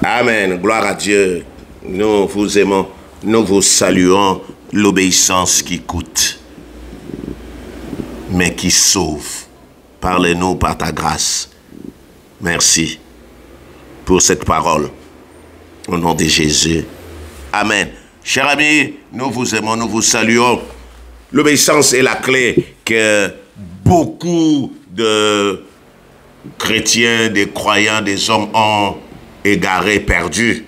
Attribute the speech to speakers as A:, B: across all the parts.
A: Amen. Gloire à Dieu. Nous vous aimons, nous vous saluons. L'obéissance qui coûte, mais qui sauve. Parle-nous par ta grâce. Merci pour cette parole. Au nom de Jésus. Amen. Chers amis, nous vous aimons, nous vous saluons. L'obéissance est la clé que beaucoup de chrétiens, des croyants, des hommes ont égaré, perdu.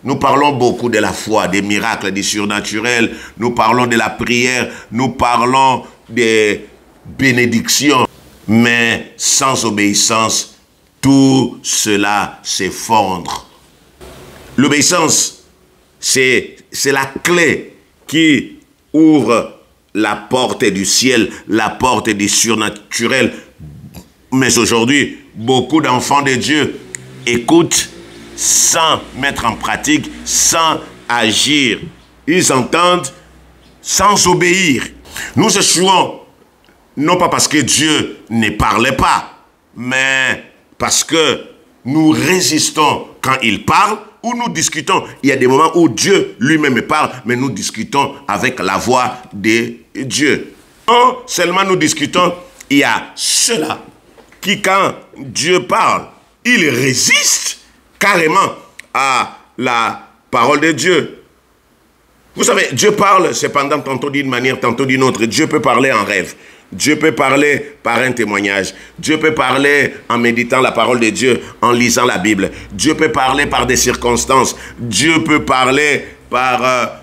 A: Nous parlons beaucoup de la foi, des miracles, des surnaturels. Nous parlons de la prière. Nous parlons des bénédictions. Mais sans obéissance, tout cela s'effondre. L'obéissance, c'est la clé qui ouvre la porte du ciel, la porte du surnaturel. Mais aujourd'hui, beaucoup d'enfants de Dieu écoutent sans mettre en pratique, sans agir. Ils entendent sans obéir. Nous échouons, non pas parce que Dieu ne parlait pas, mais parce que nous résistons quand il parle ou nous discutons. Il y a des moments où Dieu lui-même parle, mais nous discutons avec la voix de Dieu. Non seulement nous discutons, il y a ceux-là qui, quand Dieu parle, ils résistent carrément à la parole de Dieu. Vous savez, Dieu parle cependant tantôt d'une manière, tantôt d'une autre. Dieu peut parler en rêve. Dieu peut parler par un témoignage. Dieu peut parler en méditant la parole de Dieu, en lisant la Bible. Dieu peut parler par des circonstances. Dieu peut parler par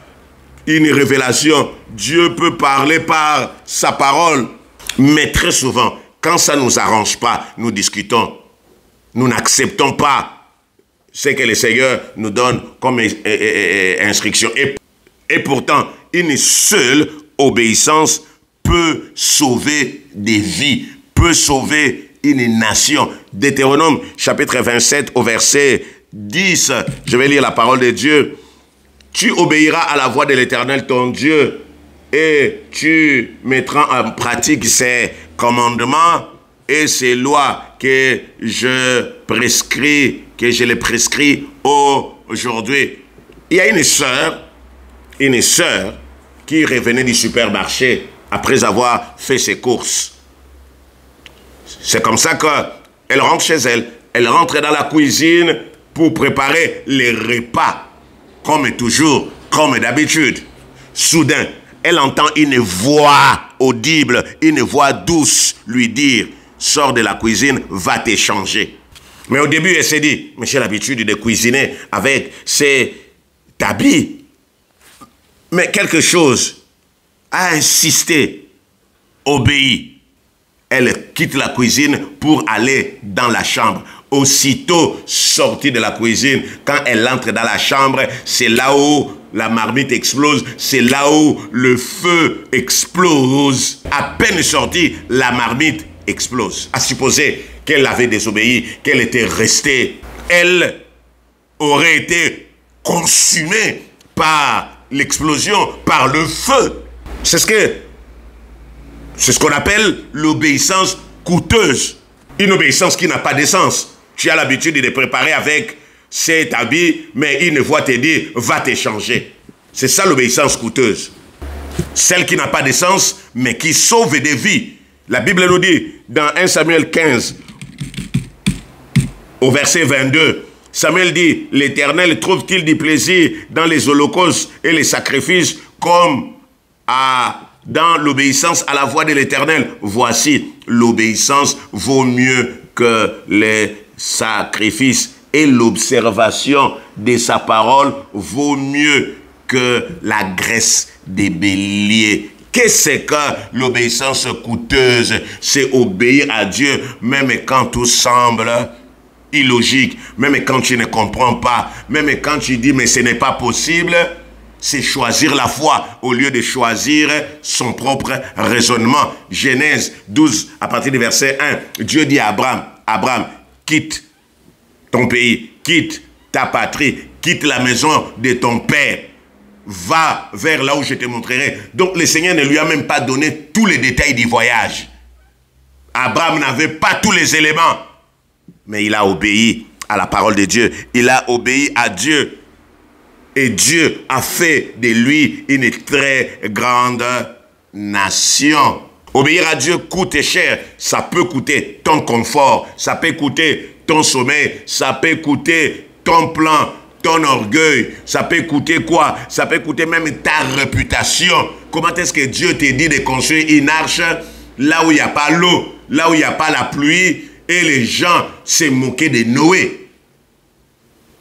A: une révélation. Dieu peut parler par sa parole. Mais très souvent, quand ça ne nous arrange pas, nous discutons. Nous n'acceptons pas ce que le Seigneur nous donne comme instruction. Et pourtant, une seule obéissance peut sauver des vies, peut sauver une nation. Deutéronome chapitre 27 au verset 10, je vais lire la parole de Dieu. Tu obéiras à la voix de l'Éternel ton Dieu et tu mettras en pratique ses commandements et ces lois que je les prescris aujourd'hui. Il y a une sœur qui revenait du supermarché après avoir fait ses courses. C'est comme ça qu'elle rentre chez elle. Elle rentre dans la cuisine pour préparer les repas. Comme toujours, comme d'habitude. Soudain, elle entend une voix audible, une voix douce lui dire « Sors de la cuisine, va t'échanger ». Mais au début, elle s'est dit « Mais j'ai l'habitude de cuisiner avec ces habits ». Mais quelque chose a insisté, obéit. Elle quitte la cuisine pour aller dans la chambre. Aussitôt sortie de la cuisine, quand elle entre dans la chambre, c'est là où la marmite explose, c'est là où le feu explose. À peine sortie, la marmite explose. À supposer qu'elle avait désobéi, qu'elle était restée, elle aurait été consumée par l'explosion, par le feu. C'est ce qu'on appelle l'obéissance coûteuse. Une obéissance qui n'a pas d'essence. Tu as l'habitude de te préparer avec cet habit, mais une voix te dit, va t'échanger. C'est ça l'obéissance coûteuse. Celle qui n'a pas d'essence, mais qui sauve des vies. La Bible nous dit, dans 1 Samuel 15, au verset 22, Samuel dit, l'Éternel trouve-t-il du plaisir dans les holocaustes et les sacrifices comme dans l'obéissance à la voix de l'Éternel? Voici, l'obéissance vaut mieux que les sacrifices et l'observation de sa parole vaut mieux que la graisse des béliers. Qu'est-ce que l'obéissance coûteuse? C'est obéir à Dieu même quand tout semble illogique, même quand tu ne comprends pas, même quand tu dis mais ce n'est pas possible. C'est choisir la foi au lieu de choisir son propre raisonnement. Genèse 12, à partir du verset 1, Dieu dit à Abraham, Abraham, quitte ton pays, quitte ta patrie, quitte la maison de ton père, va vers là où je te montrerai. Donc le Seigneur ne lui a même pas donné tous les détails du voyage. Abraham n'avait pas tous les éléments, mais il a obéi à la parole de Dieu. Il a obéi à Dieu. Et Dieu a fait de lui une très grande nation. Obéir à Dieu coûte cher. Ça peut coûter ton confort. Ça peut coûter ton sommeil. Ça peut coûter ton plan, ton orgueil. Ça peut coûter quoi? Ça peut coûter même ta réputation. Comment est-ce que Dieu te dit de construire une arche là où il n'y a pas l'eau, là où il n'y a pas la pluie, et les gens se moquaient de Noé?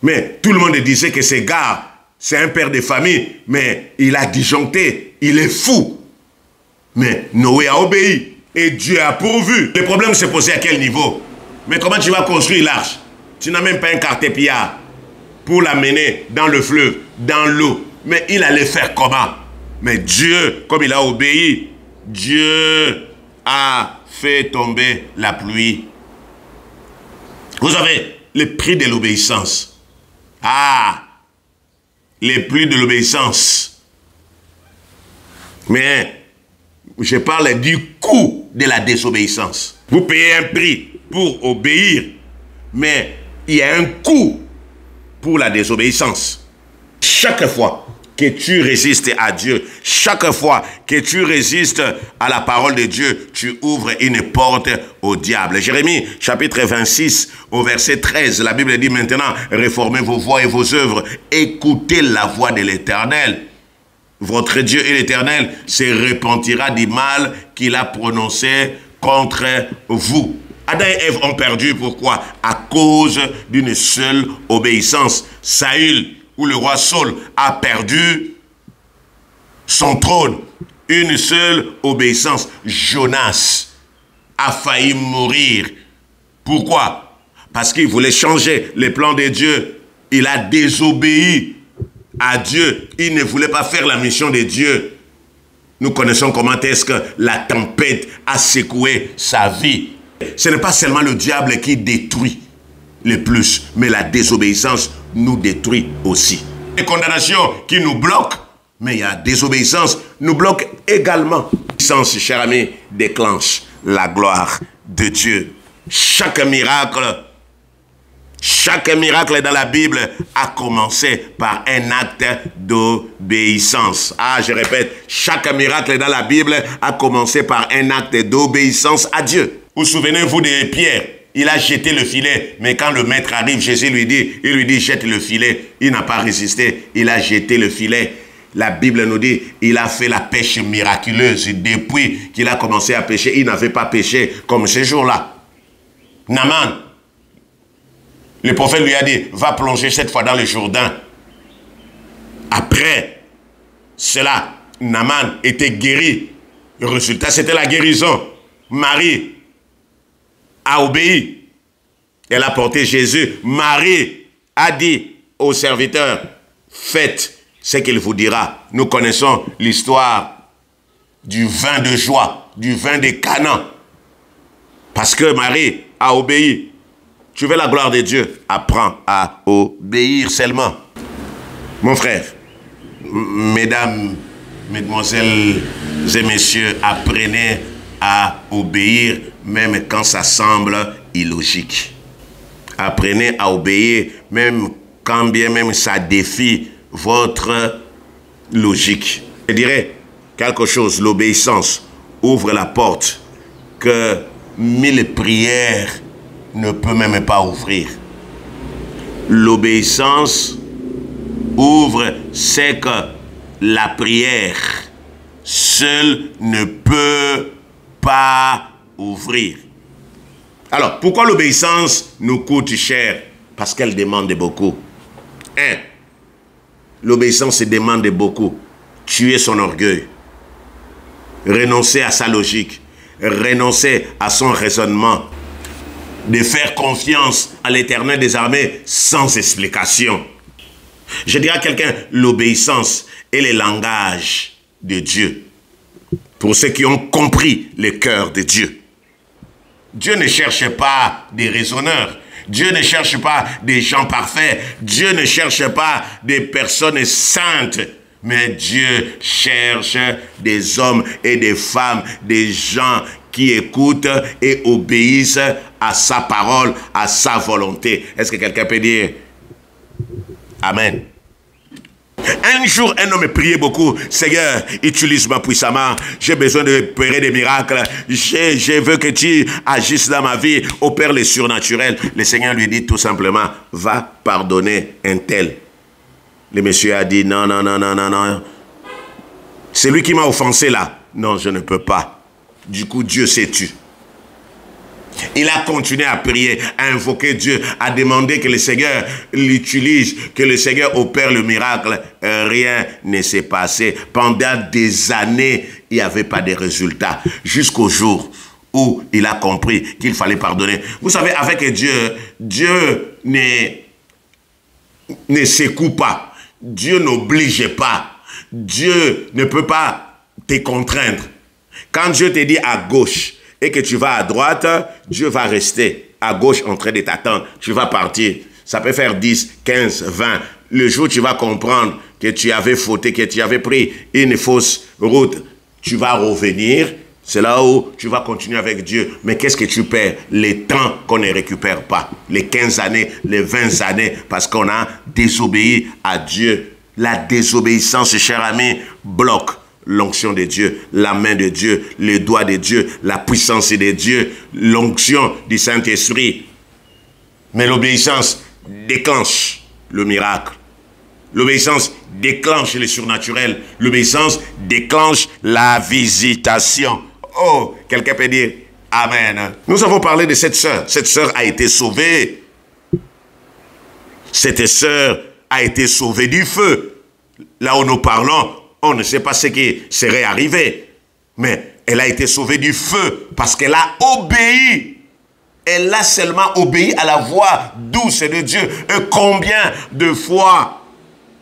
A: Mais tout le monde disait que ce gars, c'est un père de famille, mais il a disjoncté, il est fou. Mais Noé a obéi et Dieu a pourvu. Le problème s'est posé à quel niveau? Mais comment tu vas construire l'arche? Tu n'as même pas un cartépillard pour l'amener dans le fleuve, dans l'eau. Mais il allait faire comment? Mais Dieu, comme il a obéi, Dieu a fait tomber la pluie. Vous savez, le prix de l'obéissance. Ah, les prix de l'obéissance. Mais je parle du coût de la désobéissance. Vous payez un prix pour obéir, mais il y a un coût pour la désobéissance. Chaque fois que tu résistes à Dieu, chaque fois que tu résistes à la parole de Dieu, tu ouvres une porte au diable. Jérémie, chapitre 26, au verset 13, la Bible dit maintenant, réformez vos voies et vos œuvres, écoutez la voix de l'Éternel. Votre Dieu et l'Éternel se repentira du mal qu'il a prononcé contre vous. Adam et Ève ont perdu, pourquoi? À cause d'une seule obéissance. Saül, où le roi Saul a perdu son trône, une seule obéissance. Jonas a failli mourir. Pourquoi? Parce qu'il voulait changer les plans de Dieu. Il a désobéi à Dieu. Il ne voulait pas faire la mission de Dieu. Nous connaissons comment est-ce que la tempête a secoué sa vie. Ce n'est pas seulement le diable qui détruit le plus, mais la désobéissance nous détruit aussi. Les condamnations qui nous bloquent, mais il y a désobéissance, nous bloque également. L'obéissance, cher ami, déclenche la gloire de Dieu. Chaque miracle dans la Bible a commencé par un acte d'obéissance. Ah, je répète, chaque miracle dans la Bible a commencé par un acte d'obéissance à Dieu. Vous souvenez-vous de Pierre? Il a jeté le filet, mais quand le maître arrive, Jésus lui dit, jette le filet. Il n'a pas résisté, il a jeté le filet. La Bible nous dit, il a fait la pêche miraculeuse. Depuis qu'il a commencé à pêcher, il n'avait pas pêché comme ce jour-là. Naaman, le prophète lui a dit, va plonger cette fois dans le Jourdain. Après cela, Naaman était guéri. Le résultat, c'était la guérison. Marie a obéi. Elle a porté Jésus. Marie a dit aux serviteurs, faites ce qu'il vous dira. Nous connaissons l'histoire du vin de joie, du vin de Canaan. Parce que Marie a obéi. Tu veux la gloire de Dieu? Apprends à obéir seulement. Mon frère, mesdames, mesdemoiselles et messieurs, apprenez à obéir même quand ça semble illogique. Apprenez à obéir même quand bien même ça défie votre logique. Je dirais quelque chose, l'obéissance ouvre la porte que 1000 prières ne peut même pas ouvrir. L'obéissance ouvre ce que la prière seule ne peut pas ouvrir. Alors, pourquoi l'obéissance nous coûte cher? Parce qu'elle demande beaucoup. L'obéissance demande beaucoup. Tuer son orgueil. Renoncer à sa logique. Renoncer à son raisonnement. De faire confiance à l'Éternel des armées sans explication. Je dirais à quelqu'un, l'obéissance est le langage de Dieu. Pour ceux qui ont compris le cœur de Dieu. Dieu ne cherche pas des raisonneurs. Dieu ne cherche pas des gens parfaits. Dieu ne cherche pas des personnes saintes. Mais Dieu cherche des hommes et des femmes, des gens qui écoutent et obéissent à sa parole, à sa volonté. Est-ce que quelqu'un peut dire Amen? Un jour, un homme priait beaucoup. Seigneur, utilise-moi puissamment. J'ai besoin d'opérer des miracles. Je veux que tu agisses dans ma vie. Opère les surnaturels. Le Seigneur lui dit tout simplement, va pardonner un tel. Le monsieur a dit, non, non, non, non, non, non. C'est lui qui m'a offensé là. Non, je ne peux pas. Du coup, Dieu s'est tu. Il a continué à prier, à invoquer Dieu, à demander que le Seigneur l'utilise, que le Seigneur opère le miracle. Rien ne s'est passé. Pendant des années, il n'y avait pas de résultats. Jusqu'au jour où il a compris qu'il fallait pardonner. Vous savez, avec Dieu, Dieu ne secoue pas. Dieu n'oblige pas. Dieu ne peut pas te contraindre. Quand Dieu te dit à gauche, et que tu vas à droite, Dieu va rester à gauche en train de t'attendre. Tu vas partir. Ça peut faire 10, 15, 20. Le jour où tu vas comprendre que tu avais fauté, que tu avais pris une fausse route, tu vas revenir. C'est là où tu vas continuer avec Dieu. Mais qu'est-ce que tu perds? Les temps qu'on ne récupère pas. Les 15 années, les 20 années, parce qu'on a désobéi à Dieu. La désobéissance, cher ami, bloque l'onction de Dieu, la main de Dieu, les doigts de Dieu, la puissance de Dieu, l'onction du Saint-Esprit. Mais l'obéissance déclenche le miracle. L'obéissance déclenche le surnaturel. L'obéissance déclenche la visitation. Oh, quelqu'un peut dire Amen. Nous avons parlé de cette sœur. Cette sœur a été sauvée. Cette sœur a été sauvée du feu. Là où nous parlons, on ne sait pas ce qui serait arrivé. Mais elle a été sauvée du feu parce qu'elle a obéi. Elle a seulement obéi à la voix douce de Dieu. Et combien de fois,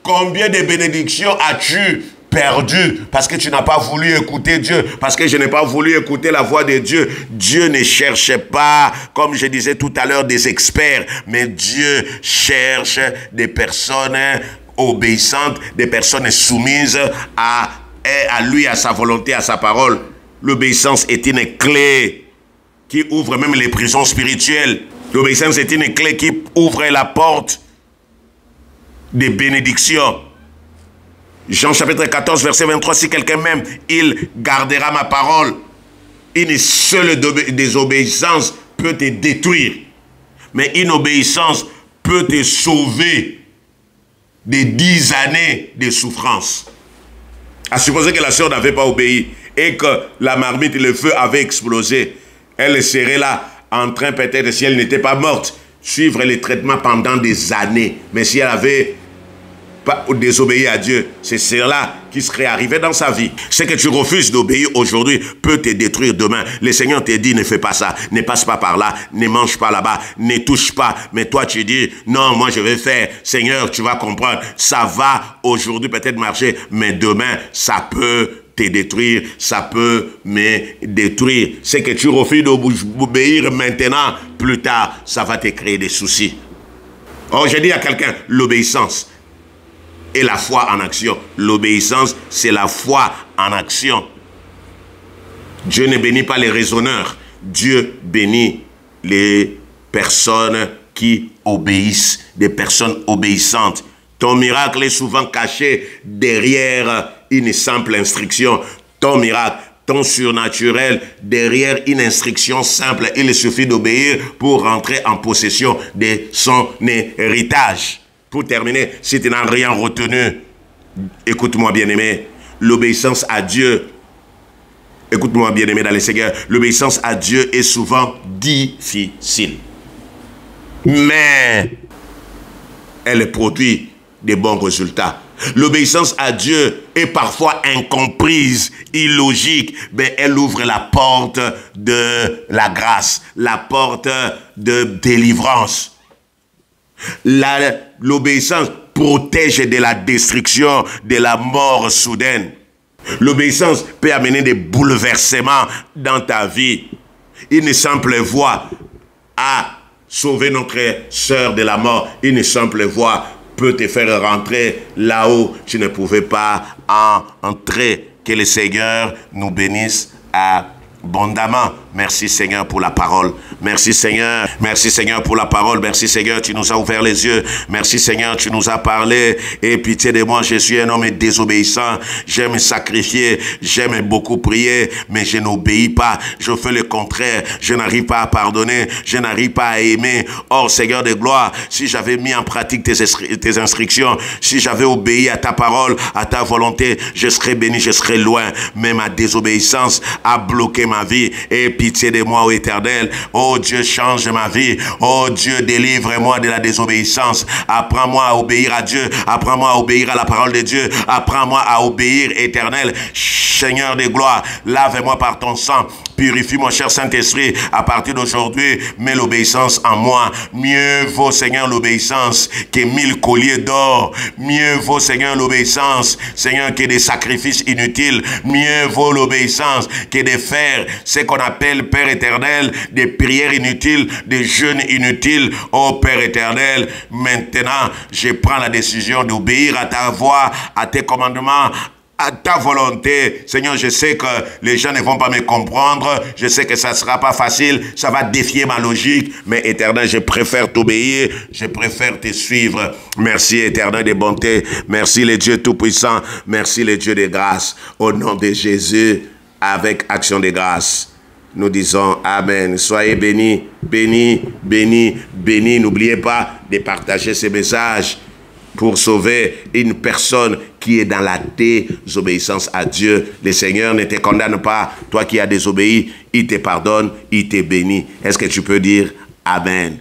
A: combien de bénédictions as-tu perdu parce que tu n'as pas voulu écouter Dieu, parce que je n'ai pas voulu écouter la voix de Dieu. Dieu ne cherche pas, comme je disais tout à l'heure, des experts, mais Dieu cherche des personnes obéissantes, des personnes soumises à lui, à sa volonté, à sa parole. L'obéissance est une clé qui ouvre même les prisons spirituelles. L'obéissance est une clé qui ouvre la porte des bénédictions. Jean chapitre 14, verset 23, si quelqu'un m'aime, il gardera ma parole. Une seule désobéissance peut te détruire. Mais une obéissance peut te sauver de 10 années de souffrance. À supposer que la sœur n'avait pas obéi et que la marmite et le feu avaient explosé, elle serait là en train, peut-être, si elle n'était pas morte, suivre les traitements pendant des années. Mais si elle avait pas désobéi à Dieu, c'est cela qui serait arrivé dans sa vie. Ce que tu refuses d'obéir aujourd'hui peut te détruire demain. Le Seigneur te dit, ne fais pas ça, ne passe pas par là, ne mange pas là-bas, ne touche pas. Mais toi, tu dis, non, moi je vais faire. Seigneur, tu vas comprendre. Ça va aujourd'hui peut-être marcher, mais demain, ça peut te détruire, ça peut me détruire. Ce que tu refuses d'obéir maintenant, plus tard, ça va te créer des soucis. Or, j'ai dit à quelqu'un, l'obéissance et la foi en action. L'obéissance, c'est la foi en action. Dieu ne bénit pas les raisonneurs. Dieu bénit les personnes qui obéissent, des personnes obéissantes. Ton miracle est souvent caché derrière une simple instruction. Ton miracle, ton surnaturel, derrière une instruction simple. Il suffit d'obéir pour rentrer en possession de son héritage. Pour terminer, si tu n'as rien retenu, écoute-moi bien-aimé, l'obéissance à Dieu, écoute-moi bien-aimé dans le Seigneur, l'obéissance à Dieu est souvent difficile. Mais elle produit de bons résultats. L'obéissance à Dieu est parfois incomprise, illogique, mais elle ouvre la porte de la grâce, la porte de délivrance. L'obéissance protège de la destruction, de la mort soudaine. L'obéissance peut amener des bouleversements dans ta vie. Une simple voix a sauvé notre sœur de la mort. Une simple voix peut te faire rentrer là où tu ne pouvais pas entrer. Que le Seigneur nous bénisse à abondamment. Merci Seigneur pour la parole. Merci Seigneur. Merci Seigneur pour la parole. Merci Seigneur, tu nous as ouvert les yeux. Merci Seigneur, tu nous as parlé. Et pitié de moi, je suis un homme désobéissant. J'aime sacrifier. J'aime beaucoup prier. Mais je n'obéis pas. Je fais le contraire. Je n'arrive pas à pardonner. Je n'arrive pas à aimer. Or Seigneur de gloire, si j'avais mis en pratique tes instructions, si j'avais obéi à ta parole, à ta volonté, je serais béni, je serais loin. Mais ma désobéissance a bloqué ma vie. Et pitié de moi, ô Éternel. Oh Dieu, change ma vie. Oh Dieu, délivre-moi de la désobéissance. Apprends-moi à obéir à Dieu. Apprends-moi à obéir à la parole de Dieu. Apprends-moi à obéir, Éternel. Seigneur de gloire, lave-moi par ton sang. Purifie mon cher Saint-Esprit. À partir d'aujourd'hui, mets l'obéissance en moi. Mieux vaut, Seigneur, l'obéissance que 1000 colliers d'or. Mieux vaut, Seigneur, l'obéissance, Seigneur, que des sacrifices inutiles. Mieux vaut l'obéissance que de faire ce qu'on appelle, Père éternel, des prières inutiles, des jeûnes inutiles. Oh Père éternel, maintenant, je prends la décision d'obéir à ta voix, à tes commandements, à ta volonté. Seigneur, je sais que les gens ne vont pas me comprendre. Je sais que ça ne sera pas facile. Ça va défier ma logique. Mais éternel, je préfère t'obéir. Je préfère te suivre. Merci éternel de bonté. Merci les dieux tout-puissants. Merci les dieux de grâce. Au nom de Jésus, avec action de grâce, nous disons Amen. Soyez bénis, bénis, bénis, bénis. N'oubliez pas de partager ces messages pour sauver une personne qui est dans la désobéissance à Dieu. Le Seigneur ne te condamne pas. Toi qui as désobéi, il te pardonne, il te bénit. Est-ce que tu peux dire Amen?